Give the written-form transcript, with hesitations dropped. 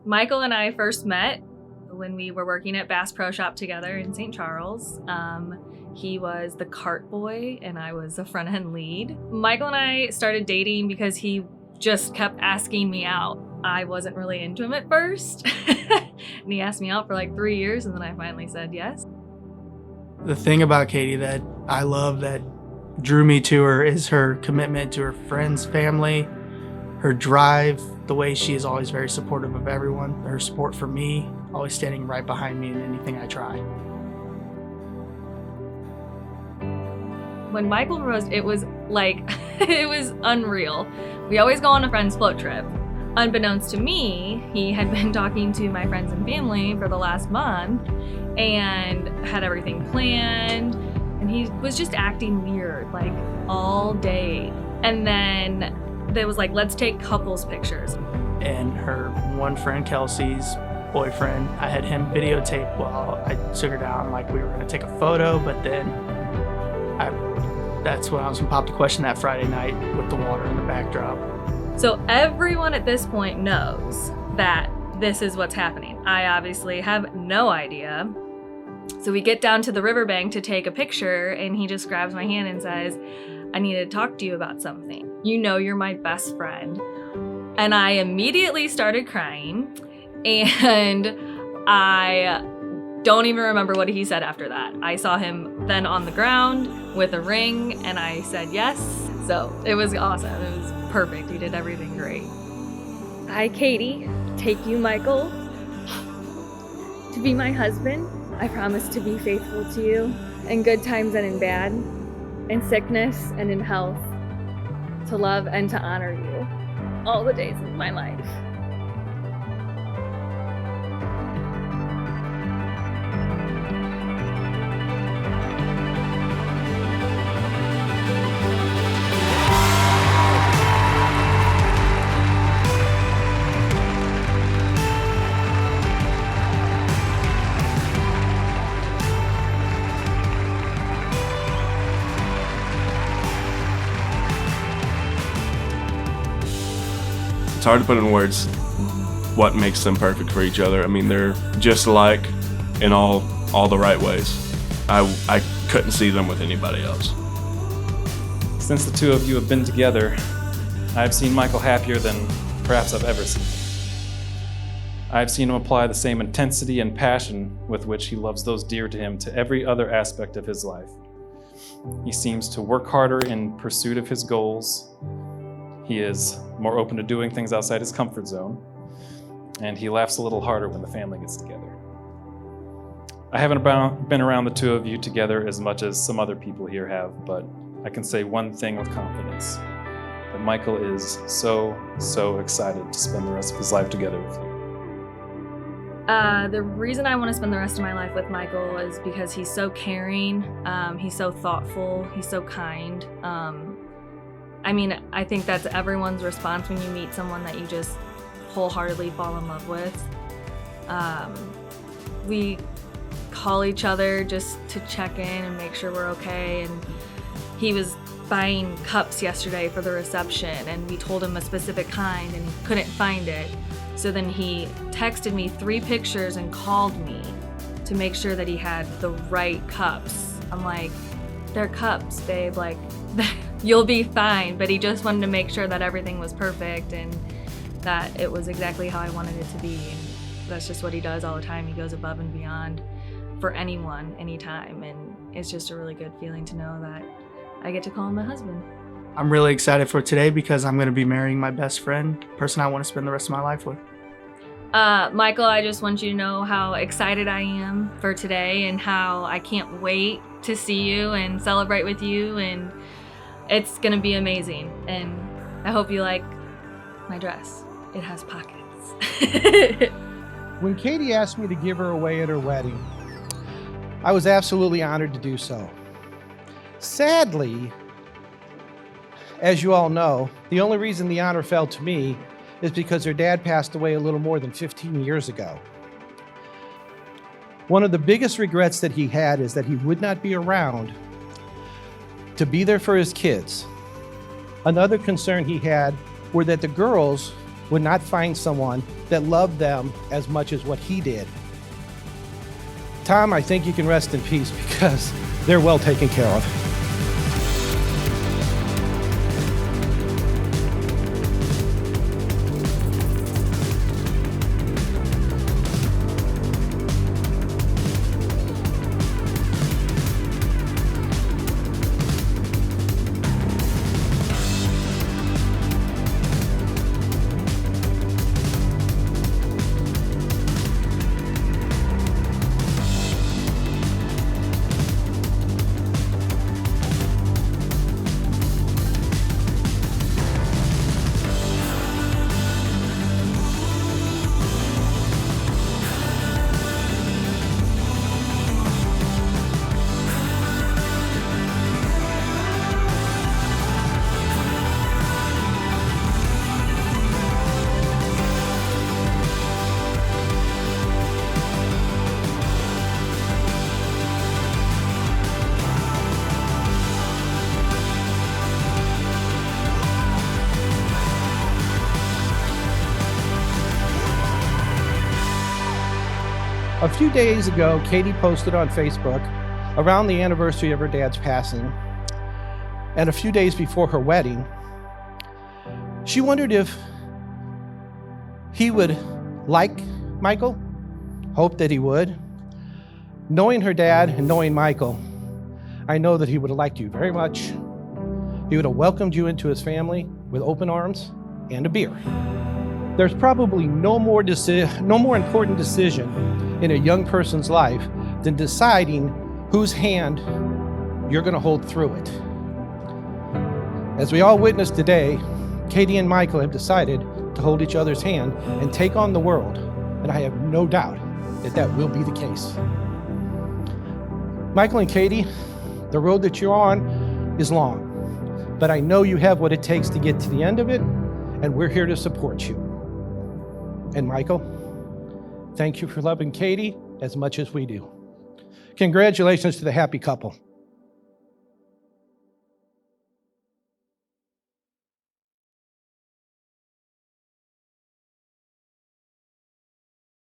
Michael and I first met when we were working at Bass Pro Shop together in St. Charles. He was the cart boy and I was the front end lead. Michael and I started dating because he just kept asking me out. I wasn't really into him at first. And he asked me out for like 3 years and then I finally said yes. The thing about Katie that I love that drew me to her is her commitment to her friends, family, her drive, the way she is always very supportive of everyone, her support for me, always standing right behind me in anything I try. When Michael proposed, it was like, it was unreal. We always go on a friend's float trip. Unbeknownst to me, he had been talking to my friends and family for the last month and had everything planned. And he was just acting weird, like all day. And then there was like, let's take couples pictures. And her one friend, Kelsey's boyfriend, I had him videotape while I took her down, like we were gonna take a photo, but then that's when I was gonna pop the question that Friday night with the water in the backdrop. So everyone at this point knows that this is what's happening. I obviously have no idea. So we get down to the riverbank to take a picture and he just grabs my hand and says, I need to talk to you about something. You know you're my best friend. And I immediately started crying and I don't even remember what he said after that. I saw him then on the ground with a ring and I said yes. So it was awesome. It was perfect. He did everything great. I, Katie, take you, Michael, to be my husband. I promise to be faithful to you in good times and in bad, in sickness and in health, to love and to honor you all the days of my life. It's hard to put in words what makes them perfect for each other. I mean, they're just alike in all the right ways. I couldn't see them with anybody else. Since the two of you have been together, I've seen Michael happier than perhaps I've ever seen him. I've seen him apply the same intensity and passion with which he loves those dear to him to every other aspect of his life. He seems to work harder in pursuit of his goals. He is more open to doing things outside his comfort zone, and he laughs a little harder when the family gets together. I haven't been around the two of you together as much as some other people here have, but I can say one thing with confidence, that Michael is so excited to spend the rest of his life together with you. The reason I want to spend the rest of my life with Michael is because he's so caring, he's so thoughtful, he's so kind. I mean, I think that's everyone's response when you meet someone that you just wholeheartedly fall in love with. We call each other just to check in and make sure we're okay. And he was buying cups yesterday for the reception and we told him a specific kind and he couldn't find it. So then he texted me 3 pictures and called me to make sure that he had the right cups. I'm like, they're cups, babe, like, you'll be fine. But he just wanted to make sure that everything was perfect and that it was exactly how I wanted it to be. And that's just what he does all the time. He goes above and beyond for anyone, anytime. And it's just a really good feeling to know that I get to call him my husband. I'm really excited for today because I'm going to be marrying my best friend, person I want to spend the rest of my life with. Michael, I just want you to know how excited I am for today and how I can't wait to see you and celebrate with you, and it's gonna be amazing. And I hope you like my dress. It has pockets. When Katie asked me to give her away at her wedding, I was absolutely honored to do so. Sadly, as you all know, the only reason the honor fell to me is because her dad passed away a little more than 15 years ago. One of the biggest regrets that he had is that he would not be around to be there for his kids. Another concern he had were that the girls would not find someone that loved them as much as what he did. Tom, I think you can rest in peace because they're well taken care of. A few days ago, Katie posted on Facebook around the anniversary of her dad's passing, and a few days before her wedding, she wondered if he would like Michael, hoped that he would. Knowing her dad and knowing Michael, I know that he would have liked you very much. He would have welcomed you into his family with open arms and a beer. There's probably no more important decision in a young person's life than deciding whose hand you're going to hold through it. As we all witnessed today, Katie and Michael have decided to hold each other's hand and take on the world, and I have no doubt that that will be the case. Michael and Katie, the road that you're on is long, but I know you have what it takes to get to the end of it, and we're here to support you. And Michael, thank you for loving Katie as much as we do. Congratulations to the happy couple.